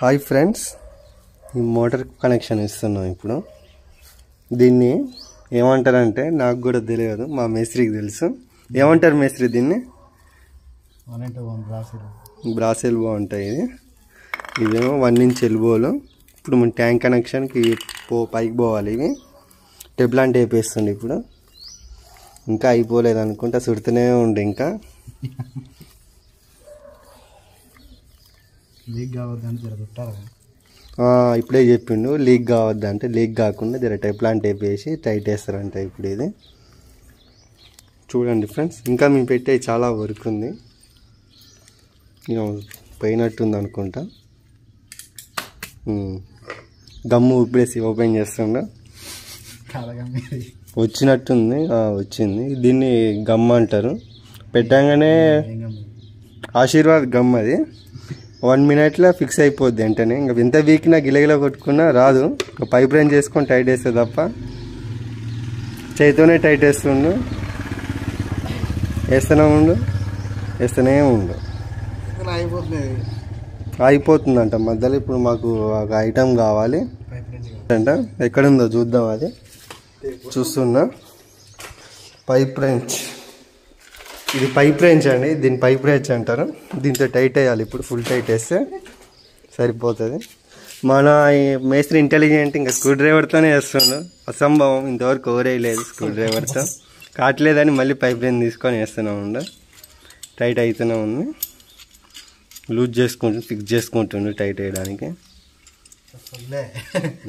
Hi friends, ఈ motor connection ఇస్తున్నాం. ఇప్పుడు దీన్ని ఏమంటారంటే నాకు కూడా తెలియదు, మా మేస్త్రికి తెలుసు. ఏమంటారు మేస్త్రి దీన్ని? బ్రాస్ ఎల్బో ఉంటాయి. ఇవేమో 1 ఇంచ్ ఎల్బోలు. ఇప్పుడు మన ట్యాంక్ కనెక్షన్కి పైకి పోవాలి. ఇవి టెబ్లాంట్ వేపేస్తుంది. ఇప్పుడు ఇంకా అయిపోలేదు అనుకుంటా, సుడుతూనే ఉండే. ఇంకా లీక్ కావద్దని జరుగుతారు. ఇప్పుడే చెప్పిండు లీక్ కావద్దంటే, లీక్ కాకుండా జర టెప్లాంట్ వేపేసి టైట్ వేస్తారంట. ఇప్పుడు ఇది చూడండి ఫ్రెండ్స్, ఇంకా మేము పెట్టే చాలా వర్క్ ఉంది. పోయినట్టుంది అనుకుంటా. గమ్ము ఇప్పుడేసి ఓపెన్ చేస్తుండ వచ్చినట్టుంది. వచ్చింది. దీన్ని గమ్ అంటారు. పెట్టంగానే ఆశీర్వాద్ గమ్. అది 1 మినిట్లో ఫిక్స్ అయిపోద్ది వెంటనే. ఇంకా ఎంత వీక్నా గిలగిల కొట్టుకున్నా రాదు. పైప్ లైన్ చేసుకొని టైట్ వేస్తే తప్ప, చేతితోనే టైట్ వేస్తుండు. వేస్తూనే ఉండు అయిపోతుందంట మధ్యలో. ఇప్పుడు మాకు ఒక ఐటమ్ కావాలి అంట. ఎక్కడుందో చూద్దాం. అది చూస్తున్నా. Pipe range. ఇది పైప్ రేంజ్ అండి. దీన్ని పైప్ రేంజ్ అంటారు. దీంతో టైట్ వేయాలి. ఇప్పుడు ఫుల్ టైట్ వేస్తే సరిపోతుంది. మన మేస్త్రి ఇంటెలిజెంట్, ఇంకా స్క్రూ డ్రైవర్తోనే వేస్తుండు. అసంభవం, ఇంతవరకు ఓరేయలేదు స్క్రూ డ్రైవర్తో. కావట్లేదని మళ్ళీ పైప్ రేంజ్ తీసుకొని వేస్తూనే ఉండు. టైట్ అవుతూనే ఉంది. లూజ్ చేసుకుంటు ఫిక్స్ చేసుకుంటుండు టైట్ వేయడానికి.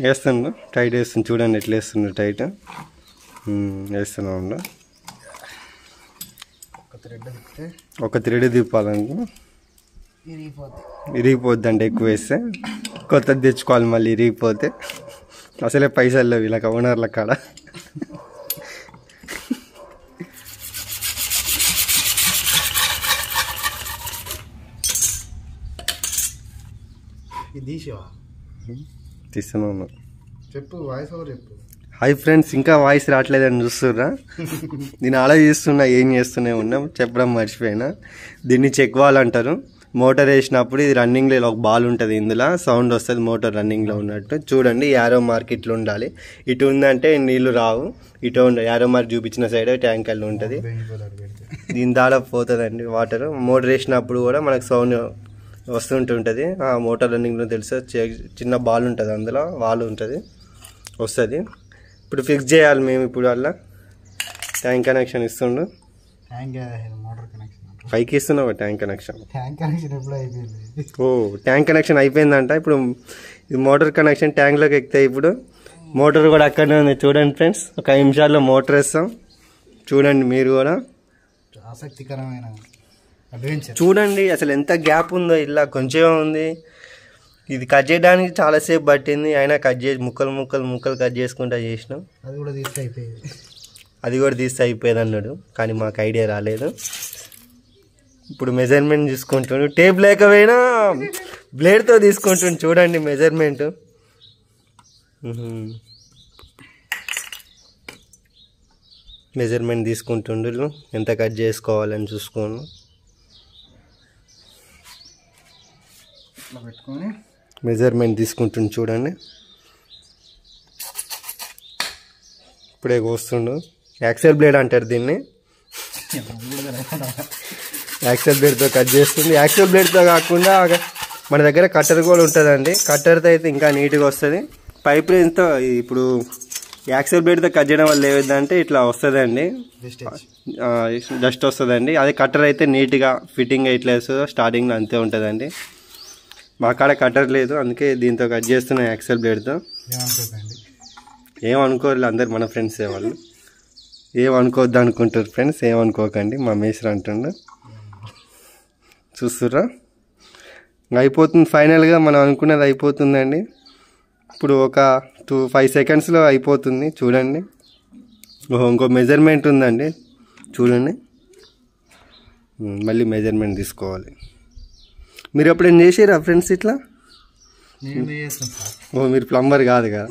వేస్తుండు, టైట్ వేస్తుంది. చూడండి ఎట్లా వేస్తుండు టైట్. వేస్తూనే ఉండు. ఒక థ్రెడ్ తిప్పాలంటే ఇరిగిపోద్ది అంటే, ఎక్కువ వేస్తే కొత్తది తెచ్చుకోవాలి మళ్ళీ ఇరిగిపోతే. అసలే పైసలు లేవు ఇలా ఓనర్ల కాడ. తీస్తున్నాను. చెప్పు, వాయిస్ ఓవర్ చెప్పు. హాయ్ ఫ్రెండ్స్, ఇంకా వాయిస్ రావట్లేదని చూస్తుర్రా? నేను ఆలోచిస్తున్నా ఏం చేస్తూనే ఉన్నాం, చెప్పడం మర్చిపోయినా. దీన్ని చెక్ వాల్ అంటారు. మోటార్ వేసినప్పుడు ఇది రన్నింగ్లో ఇలా ఒక బాల్ ఉంటుంది. ఇందులో సౌండ్ వస్తుంది మోటార్ రన్నింగ్లో ఉన్నట్టు. చూడండి, యారో మార్క్ ఇట్లా ఉండాలి. ఇటు ఉందంటే నీళ్లు రావు. ఇటు యారో మార్క్ చూపించిన సైడ్ ట్యాంకర్లు ఉంటుంది. దీని దాడా పోతుందండి వాటర్. మోటార్ వేసినప్పుడు కూడా మనకు సౌండ్ వస్తుంటుంటుంది. మోటార్ రన్నింగ్లో తెలుసు. చిన్న బాల్ ఉంటుంది, అందులో వాల్ ఉంటుంది, వస్తుంది. ఇప్పుడు ఫిక్స్ చేయాలి మేము. ఇప్పుడు అలా ట్యాంక్ కనెక్షన్ ఇస్తుండు. పైకి ఇస్తున్నావు ట్యాంక్ కనెక్షన్. ట్యాంక్ కనెక్షన్ అయిపోయిందంట. ఇప్పుడు ఇది మోటార్ కనెక్షన్ ట్యాంక్లోకి ఎక్కుతాయి. ఇప్పుడు మోటార్ కూడా అక్కడనే ఉంది. చూడండి ఫ్రెండ్స్, ఒక 5 నిమిషాల్లో మోటార్ వేస్తాం. చూడండి మీరు కూడా. ఆసక్తికరమైన అడ్వెంచర్ చూడండి. అసలు ఎంత గ్యాప్ ఉందో. ఇలా కొంచెం ఉంది. ఇది కట్ చేయడానికి చాలాసేపు పట్టింది. అయినా కట్ చేసి ముక్కలు కట్ చేసుకుంటా చేసినాం. అది కూడా తీస్తే అయిపోయేది అన్నాడు, కానీ మాకు ఐడియా రాలేదు. ఇప్పుడు మెజర్మెంట్ తీసుకుంటుండు. టేప్ లేకపోయినా బ్లేడ్తో తీసుకుంటుండు. చూడండి మెజర్మెంట్. మెజర్మెంట్ తీసుకుంటుండు, ఎంత కట్ చేసుకోవాలని చూసుకోను. పెట్టుకొని మెజర్మెంట్ తీసుకుంటుండు. చూడండి, ఇప్పుడే కోస్తుండు. యాక్సెల్ బ్లేడ్ అంటారు దీన్ని. యాక్సెల్ బ్లేడ్తో కట్ చేస్తుంది. యాక్సెల్ బ్లేడ్తో కాకుండా మన దగ్గర కట్టర్ కూడా ఉంటుందండి. కట్టర్తో అయితే ఇంకా నీట్గా వస్తుంది. పైప్ రేంజ్తో ఇప్పుడు యాక్సెల్ బ్లేడ్తో కట్ చేయడం వల్ల ఏమైందంటే ఇట్లా వస్తుందండి, డస్ట్ వస్తుందండి. అదే కట్టర్ అయితే నీట్గా ఫిట్టింగ్ ఇట్లా వస్తుందో స్టార్టింగ్లో అంతే ఉంటుందండి. మా కాడ కట్టర్ లేదు, అందుకే దీంతో కట్ చేస్తున్నాం యాక్సెల్ బ్లేడ్తో. ఏమనుకోరు, అందరు మన ఫ్రెండ్సే వాళ్ళు. ఏమనుకోవద్దు అనుకుంటారు ఫ్రెండ్స్, ఏమనుకోకండి. మా మేస్త్రి అంటుండు. చూస్తుర్రా, అయిపోతుంది. ఫైనల్గా మనం అనుకున్నది అయిపోతుందండి. ఇప్పుడు ఒక 5 సెకండ్స్లో అయిపోతుంది. చూడండి, ఇంకో మెజర్మెంట్ ఉందండి. చూడండి, మళ్ళీ మెజర్మెంట్ తీసుకోవాలి. మీరు ఎప్పుడైనా చేసారా ఫ్రెండ్స్ ఇట్లా? మీరు ప్లంబర్ కాదు కదా.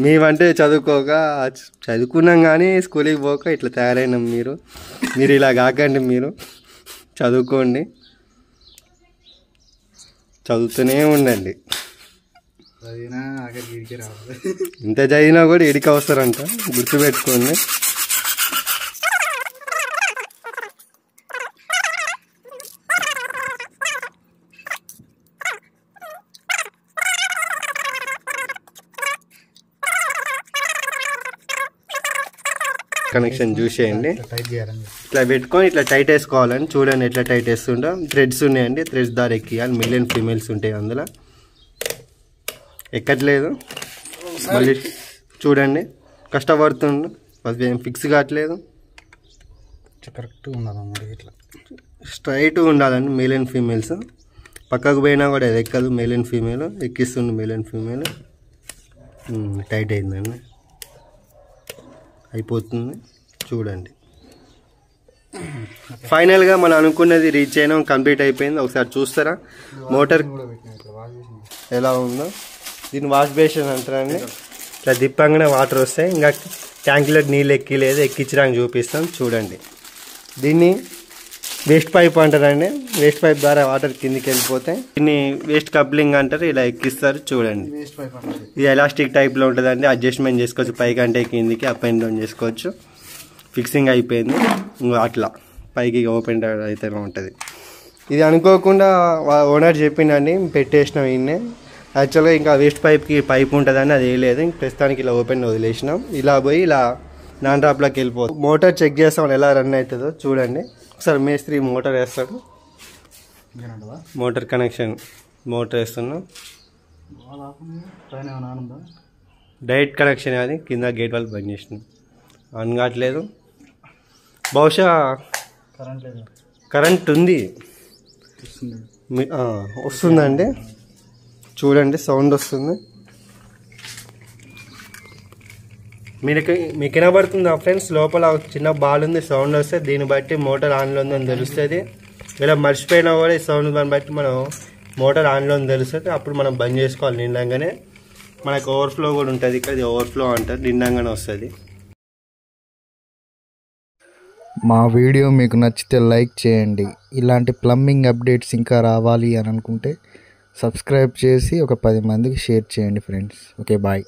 మేమంటే చదువుకున్నాం కానీ స్కూల్కి పోక ఇట్లా తయారైనాం. మీరు ఇలా కాకండి. మీరు చదువుకోండి. చదువుతూనే ఉండండి. చదివినా ఆఖరికి ఇడికి రావాలి. ఇంత చదివినా కూడా ఇడికి అవసరంట, గుర్తుపెట్టుకోండి. కనెక్షన్ చూసేయండి. టైట్ చేయాలని ఇట్లా పెట్టుకొని ఇట్లా టైట్ వేసుకోవాలని చూడండి ఎట్లా టైట్ వేస్తుండో. థ్రెడ్స్ ఉన్నాయండి, థ్రెడ్స్ ద్వారా ఎక్కియాలి. మేల్ అండ్ ఫీమేల్స్ ఉంటాయి అందులో. ఎక్కట్లేదు, మళ్ళీ చూడండి కష్టపడుతుండు, ఏం ఫిక్స్ కావట్లేదు. కరెక్ట్గా ఉండాలన్నమాట. ఇట్లా స్ట్రైట్గా ఉండాలండి మేల్ అండ్ ఫీమేల్స్. పక్కకు పోయినా కూడా అది ఎక్కదు. మేల్ అండ్ ఫీమేల్ ఎక్కిస్తుంది. మేల్ అండ్ ఫీమేల్ టైట్ అయిందండి, అయిపోతుంది చూడండి. ఫైనల్గా మనం అనుకున్నది రీచ్ అయినా కంప్లీట్ అయిపోయింది. ఒకసారి చూస్తారా మోటార్ ఎలా ఉందో. దీన్ని వాష్ బేసిన్ అంటారండి. ఇట్లా దిప్పంగానే వాటర్ వస్తాయి. ఇంకా ట్యాంకులో నీళ్ళు ఎక్కిలేదు, ఎక్కించడానికి చూపిస్తాం చూడండి. దీన్ని వేస్ట్ పైప్ అంటారండి. వేస్ట్ పైప్ ద్వారా వాటర్ కిందికి వెళ్ళిపోతాయి. దీన్ని వేస్ట్ కప్లింగ్ అంటారు. ఇలా ఎక్కిస్తారు చూడండి. ఇది ఎలాస్టిక్ టైప్లో ఉంటుందండి. అడ్జస్ట్మెంట్ చేసుకోవచ్చు, పైకి అంటే కిందికి అప్ అండ్ డౌన్ చేసుకోవచ్చు. ఫిక్సింగ్ అయిపోయింది. అట్లా పైకి ఓపెన్ అయితేనే ఉంటుంది. ఇది అనుకోకుండా ఓనర్ చెప్పిండండి, పెట్టేసినాం. ఈయన్నే యాక్చువల్గా ఇంకా వేస్ట్ పైప్కి పైప్ ఉంటుందని అది వేయలేదు. ఇంక ప్రస్తుతానికి ఇలా ఓపెన్ వదిలేసినాం. ఇలా పోయి ఇలా నాన్ డ్రాప్లోకి వెళ్ళిపోతుంది. మోటార్ చెక్ చేస్తాం ఎలా రన్ అవుతుందో చూడండి. ఒకసారి మేస్త్రి మోటార్ వేస్తాడు. మోటార్ కనెక్షన్ మోటార్ వేస్తున్నాం. డైరెక్ట్ కనెక్షన్ అది కింద గేట్ వాళ్ళు బంద్ చేసినాం. ఆన్ కావట్లేదు. బహుశా కరెంట్ ఉంది, వస్తుందండి. చూడండి సౌండ్ వస్తుంది. మీకు వినబడుతుందా ఫ్రెండ్స్? లోపల చిన్న బాల్ ఉంది, సౌండ్ వస్తే దీన్ని బట్టి మోటార్ ఆన్లో ఉందని తెలుస్తుంది. ఇలా మర్చిపోయినా కూడా ఈ సౌండ్ దాన్ని బట్టి మనం మోటార్ ఆన్లో అని తెలుస్తుంది. అప్పుడు మనం బంద్ చేసుకోవాలి. నిండంగానే మనకు ఓవర్ఫ్లో కూడా ఉంటుంది. ఇక్కడ ఓవర్ఫ్లో అంటారు, నిండంగానే వస్తుంది. మా వీడియో మీకు నచ్చితే లైక్ చేయండి. ఇలాంటి ప్లంబింగ్ అప్డేట్స్ ఇంకా రావాలి అని అనుకుంటే సబ్స్క్రైబ్ చేసి ఒక 10 మందికి షేర్ చేయండి ఫ్రెండ్స్. Okay, bye.